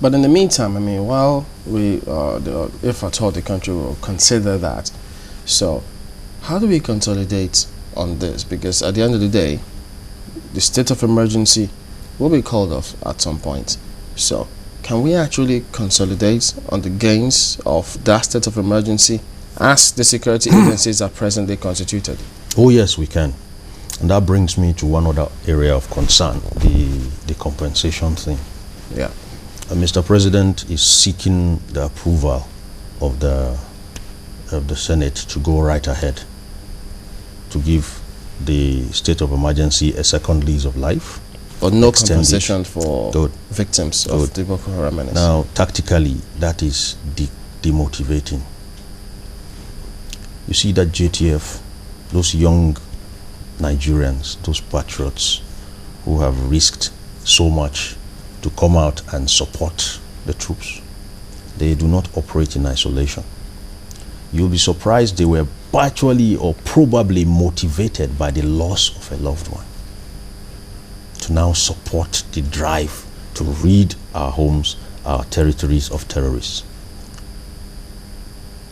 But in the meantime, I mean, while if at all the country will consider that, so how do we consolidate on this? Because at the end of the day, the state of emergency will be called off at some point. So can we actually consolidate on the gains of that state of emergency as the security agencies are presently constituted? Oh yes, we can. And that brings me to one other area of concern, the compensation thing. Yeah. Mr. President is seeking the approval of the Senate to go right ahead to give the state of emergency a second lease of life. But no compensation for victims of the Boko Haram menace. Now, tactically, that is demotivating. You see that JTF, those young Nigerians, those patriots who have risked so much to come out and support the troops, they do not operate in isolation. You'll be surprised they were virtually or probably motivated by the loss of a loved one to now support the drive to rid our homes, our territories of terrorists.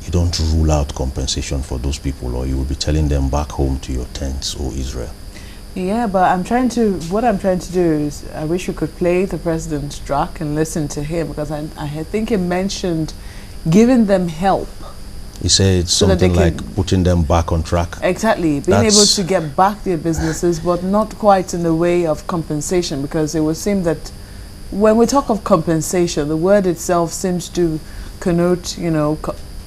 You don't rule out compensation for those people, or you will be telling them back home to your tents, O Israel. Yeah, but what I'm trying to do is, I wish you could play the president's track and listen to him, because I think he mentioned giving them help. He said something like putting them back on track. Exactly, being able to get back their businesses, but not quite in the way of compensation, because it would seem that when we talk of compensation, the word itself seems to connote, you know,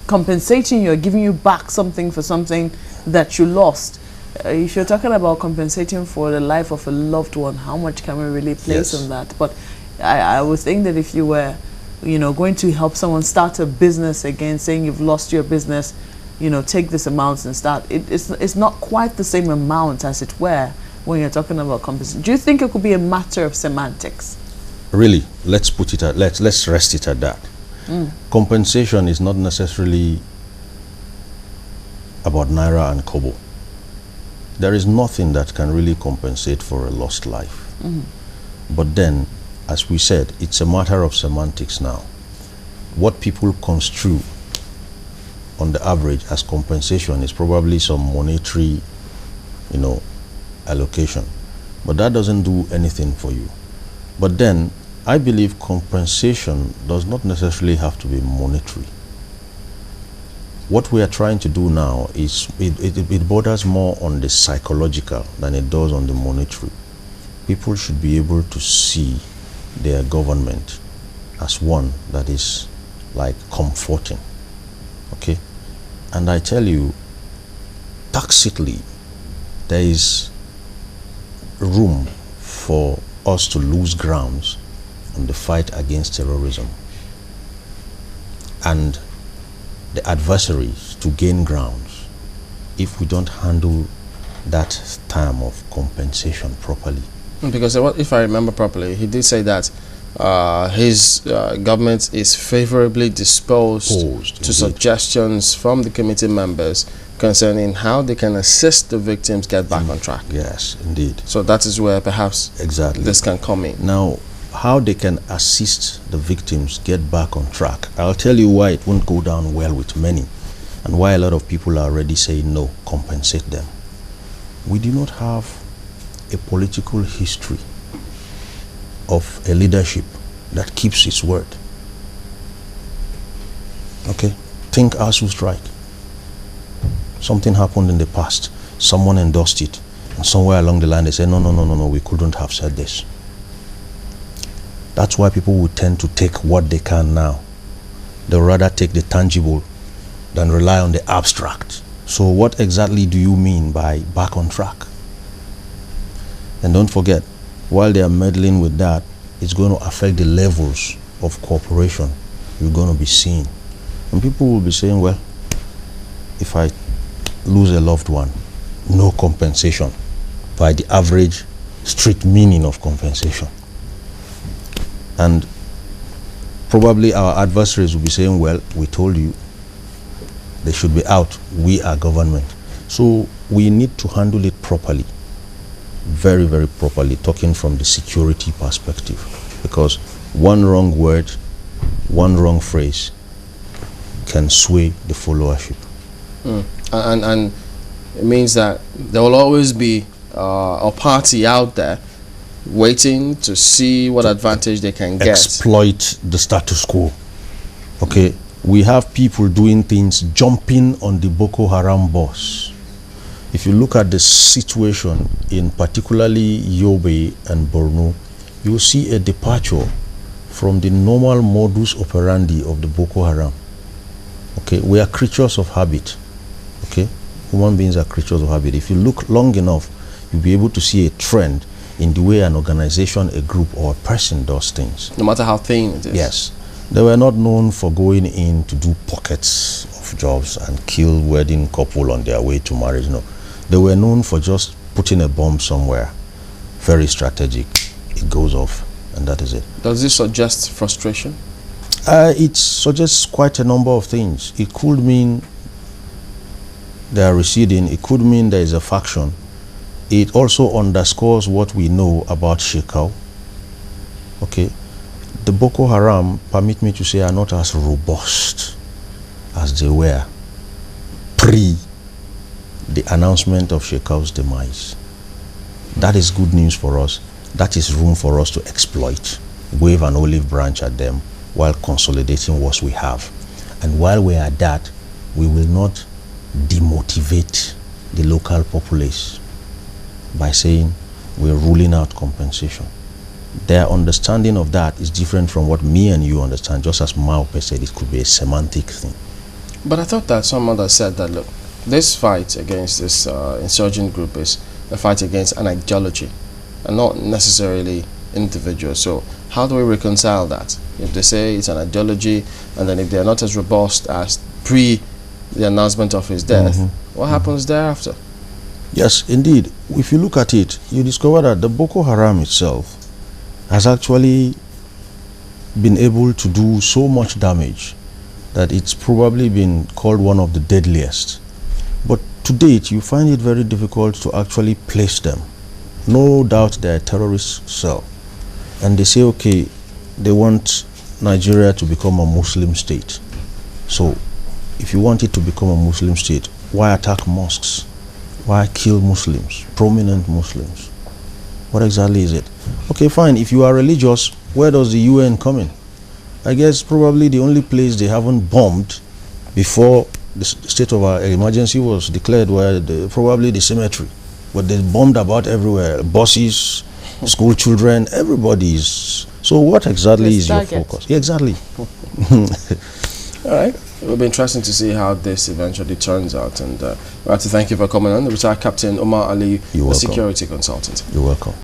compensating you, giving you back something for something that you lost. If you're talking about compensating for the life of a loved one, how much can we really place on that? But I would think that if you were, you know, going to help someone start a business again, saying you've lost your business, you know, take this amount and start. It's not quite the same amount, as it were, when you're talking about compensation. Do you think it could be a matter of semantics? Really, let's rest it at that. Compensation is not necessarily about naira and kobo. There is nothing that can really compensate for a lost life. But then, as we said, it's a matter of semantics now. What people construe on the average as compensation is probably some monetary, you know, allocation. But that doesn't do anything for you. But then, I believe compensation does not necessarily have to be monetary. What we are trying to do now is, it borders more on the psychological than it does on the monetary. People should be able to see their government as one that is like comforting. Okay? And I tell you, tacitly, there is room for us to lose grounds on the fight against terrorism, and the adversaries to gain grounds if we don't handle that term of compensation properly. Because if I remember properly, he did say that his government is favorably disposed to suggestions from the committee members concerning how they can assist the victims get back on track. Yes, indeed. So that is where perhaps this can come in. Now, how they can assist the victims get back on track, I'll tell you why it won't go down well with many, and why a lot of people are already saying no, compensate them. We do not have a political history of a leadership that keeps its word. Okay? Think ASU strike. Something happened in the past. Someone endorsed it. And somewhere along the line they said, no, we couldn't have said this. That's why people will tend to take what they can now. They'll rather take the tangible than rely on the abstract. So what exactly do you mean by back on track? And don't forget, while they are meddling with that, it's going to affect the levels of cooperation you're going to be seeing. And people will be saying, well, if I lose a loved one, no compensation, by the average strict meaning of compensation. And probably our adversaries will be saying, well, we told you they should be out. We are government. So we need to handle it properly. Very, very properly, talking from the security perspective. Because one wrong word one wrong phrase can sway the followership. And it means that there will always be a party out there waiting to see what advantage they can get. Exploit the status quo. Okay, we have people doing things, jumping on the Boko Haram bus. If you look at the situation in particularly Yobe and Borno, you will see a departure from the normal modus operandi of the Boko Haram. Okay, we are creatures of habit. Okay, human beings are creatures of habit. If you look long enough, you'll be able to see a trend in the way an organization, a group, or a person does things. No matter how thin it is. Yes. They were not known for going in to do pockets of jobs and kill wedding couple on their way to marriage. No. They were known for just putting a bomb somewhere. Very strategic. It goes off, and that is it. Does this suggest frustration? It suggests quite a number of things. It could mean they are receding. It could mean there is a faction. It also underscores what we know about Shekau. Okay, the Boko Haram, permit me to say, are not as robust as they were pre the announcement of Shekau's demise. That is good news for us. That is room for us to exploit, wave an olive branch at them while consolidating what we have. And while we are at that, we will not demotivate the local populace by saying we're ruling out compensation. Their understanding of that is different from what me and you understand. Just as Maupe said, it could be a semantic thing. But I thought that someone that said that, look, this fight against this insurgent group is a fight against an ideology and not necessarily individuals. So how do we reconcile that? If they say it's an ideology, and then if they're not as robust as pre the announcement of his death, what happens thereafter? Yes, indeed. If you look at it, you discover that the Boko Haram itself has actually been able to do so much damage that it's probably been called one of the deadliest. But to date, you find it very difficult to actually place them. No doubt they're a terrorist cell. And they say, okay, they want Nigeria to become a Muslim state. So if you want it to become a Muslim state, why attack mosques? Why kill Muslims, prominent Muslims? What exactly is it? Okay, fine. If you are religious, where does the UN come in? I guess probably the only place they haven't bombed before the state of emergency was declared were probably the cemetery. But they bombed about everywhere. Buses, school children, everybody's. So what exactly is your focus? Yeah, exactly. All right. It will be interesting to see how this eventually turns out. And we have to thank you for coming on. The retired Captain Umar Ali, the security consultant. You're welcome.